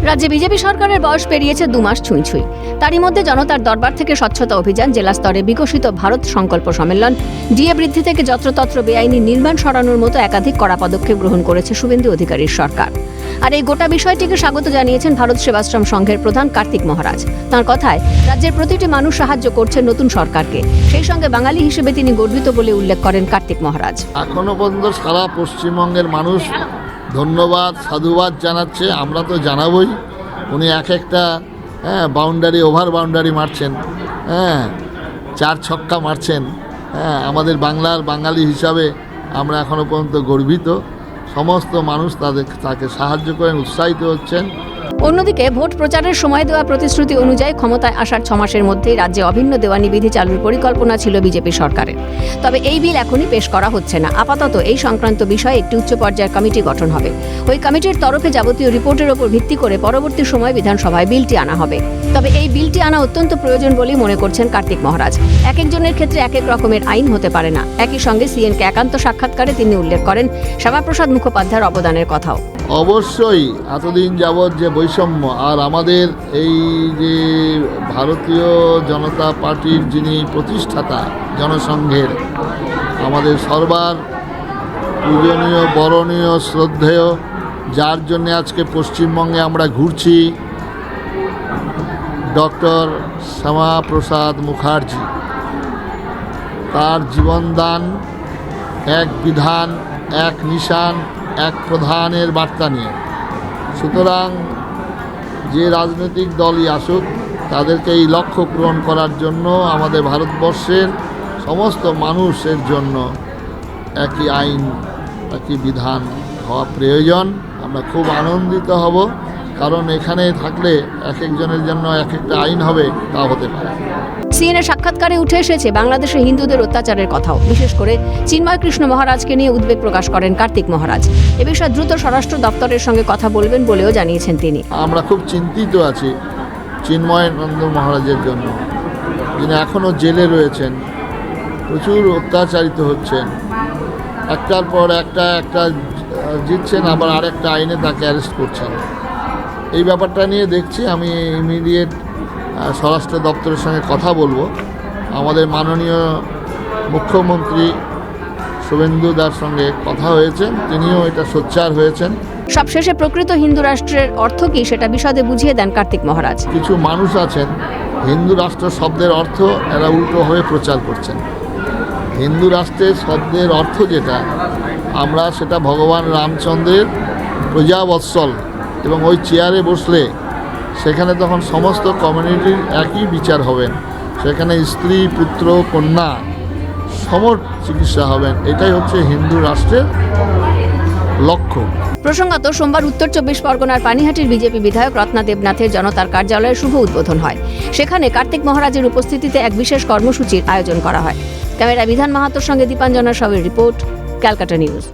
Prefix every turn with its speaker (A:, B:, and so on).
A: রাজ্যে বিজেপি সরকারের বয়স পেরিয়েছে 2 মাস ছুঁই। তারই মধ্যে জনতার দরবার থেকে স্বচ্ছতা অভিযান, জেলা স্তরে বিকশিত ভারত সংকল্প সম্মেলন, ডিএ বৃদ্ধি থেকে যত্রতত্র বেআইনি নির্মাণ সরানোর মতো একাধিক কড়া পদক্ষেপ গ্রহণ করেছে শুভেন্দু অধিকারীর সরকার। আর এই গোটা বিষয়টিকে স্বাগত জানিয়েছেন ভারত সেবাশ্রম সংঘের প্রধান কার্তিক মহারাজ। তাঁর কথায়, রাজ্যের প্রতিটি মানুষ সাহায্য করছে নতুন সরকারকে, সেই সঙ্গে বাঙালি হিসেবে তিনি গর্বিত বলে উল্লেখ করেন কার্তিক মহারাজ।
B: এখনো পর্যন্ত সারা পশ্চিমবঙ্গের মানুষ ধন্যবাদ সাধুবাদ জানাচ্ছে। আমরা তো জানাবই। উনি এক একটা বাউন্ডারি ওভার বাউন্ডারি মারছেন, 4 ছক্কা মারছেন। আমাদের বাঙালি হিসাবে আমরা এখনো পর্যন্ত গর্বিত। সমস্ত মানুষ তাকে সাহায্য করেন, উৎসাহিত হচ্ছেন।
A: অন্যদিকে ভোট প্রচারের সময় দেওয়া প্রতিশ্রুতি অনুযায়ী ক্ষমতায় আসার 6 মাসের মধ্যেই রাজ্যে অভিন্ন দেওয়ানি বিধি চালুর পরিকল্পনা ছিল বিজেপি সরকারের। তবে এই বিল এখনই পেশ করা হচ্ছে না। আপাতত এই সংক্রান্ত বিষয়ে একটি উচ্চ পর্যায়ের কমিটি গঠন হবে। ওই কমিটির তরফে যাবতীয় রিপোর্টের ওপর ভিত্তি করে পরবর্তী সময় বিধানসভায় বিলটি আনা হবে। তবে এই বিলটি আনা অত্যন্ত প্রয়োজন বলেই মনে করছেন কার্তিক মহারাজ। এক একজনের ক্ষেত্রে এক এক রকমের আইন হতে পারে না। একই সঙ্গে সিএনকে একান্ত সাক্ষাৎকারে তিনি উল্লেখ করেন শ্যামাপ্রসাদ মুখোপাধ্যায়ের অবদানের কথাও।
B: অবশ্যই এতদিন যাবৎ যে বৈষম্য, আর আমাদের এই যে ভারতীয় জনতা পার্টির যিনি প্রতিষ্ঠাতা জনসংঘের, আমাদের সর্বার পূজনীয় বরণীয় শ্রদ্ধেয়, যার জন্য আজকে পশ্চিমবঙ্গে আমরা ঘুরছি, ডক্টর শ্যামাপ্রসাদ মুখার্জি, তার জীবনদান, এক বিধান, এক নিশান, এক প্রধানের বার্তা নিয়ে। সুতরাং যে রাজনৈতিক দলই আসুক, তাদেরকে এই লক্ষ্য পূরণ করার জন্য আমাদের ভারতবর্ষের সমস্ত মানুষের জন্য একই আইন, একই বিধান হওয়া প্রয়োজন। আমরা খুব আনন্দিত হব, কারণ এখানে থাকলে এক একজনের জন্য এক একটা আইন হবে, তা হতে পারে।
A: সিএনএ সাক্ষাৎকারে উঠে এসেছে বাংলাদেশে হিন্দুদের অত্যাচারের কথাও। বিশেষ করে চিন্ময় কৃষ্ণ মহারাজকে নিয়ে উদ্বেগ প্রকাশ করেন কার্তিক মহারাজ। এ বিষয়ে দ্রুত স্বরাষ্ট্র দপ্তরের সঙ্গে কথা বলবেন বলেও জানিয়েছেন তিনি।
B: আমরা খুব চিন্তিত আছি চিন্ময়ানন্দ মহারাজের জন্য, যিনি এখনও জেলে রয়েছেন, প্রচুর অত্যাচারিত হচ্ছেন। একটার পর একটা জিতছেন, আবার আরেকটা আইনে তাকে অ্যারেস্ট করছেন। এই ব্যাপারটা নিয়ে দেখছি আমি ইমিডিয়েট স্বরাষ্ট্র দপ্তরের সঙ্গে কথা বলবো। আমাদের মাননীয় মুখ্যমন্ত্রী শুভেন্দুদার সঙ্গে কথা হয়েছে, তিনিও এটা সোচ্চার হয়েছেন।
A: সবশেষে প্রকৃত হিন্দু রাষ্ট্রের অর্থ কি সেটা বিশদে বুঝিয়ে দেন কার্তিক মহারাজ।
B: কিছু মানুষ আছেন হিন্দু রাষ্ট্র শব্দের অর্থ এরা উল্টো হয়ে প্রচার করছেন। হিন্দু রাষ্ট্রের শব্দের অর্থ যেটা, আমরা সেটা ভগবান রামচন্দ্রের প্রজাবৎসল, এবং ওই চেয়ারে বসলে সেখানে তখন সমস্ত কমিউনিটির একই বিচার হবেন। সেখানে স্ত্রী, পুত্র, কন্যা সমর চিকিৎসা হবেন। এটাই হচ্ছে হিন্দু রাষ্ট্রের লক্ষ্য।
A: প্রসঙ্গত, সোমবার উত্তর 24 পরগনার পানিহাটির বিজেপি বিধায়ক রত্না দেবনাথের জনতার কার্যালয়ের শুভ উদ্বোধন হয়। সেখানে কার্তিক মহারাজের উপস্থিতিতে এক বিশেষ কর্মসূচির আয়োজন করা হয়। ক্যামেরা বিধান মাহাতোর সঙ্গে দীপাঞ্জনা সাউয়ের রিপোর্ট, ক্যালকাটা নিউজ।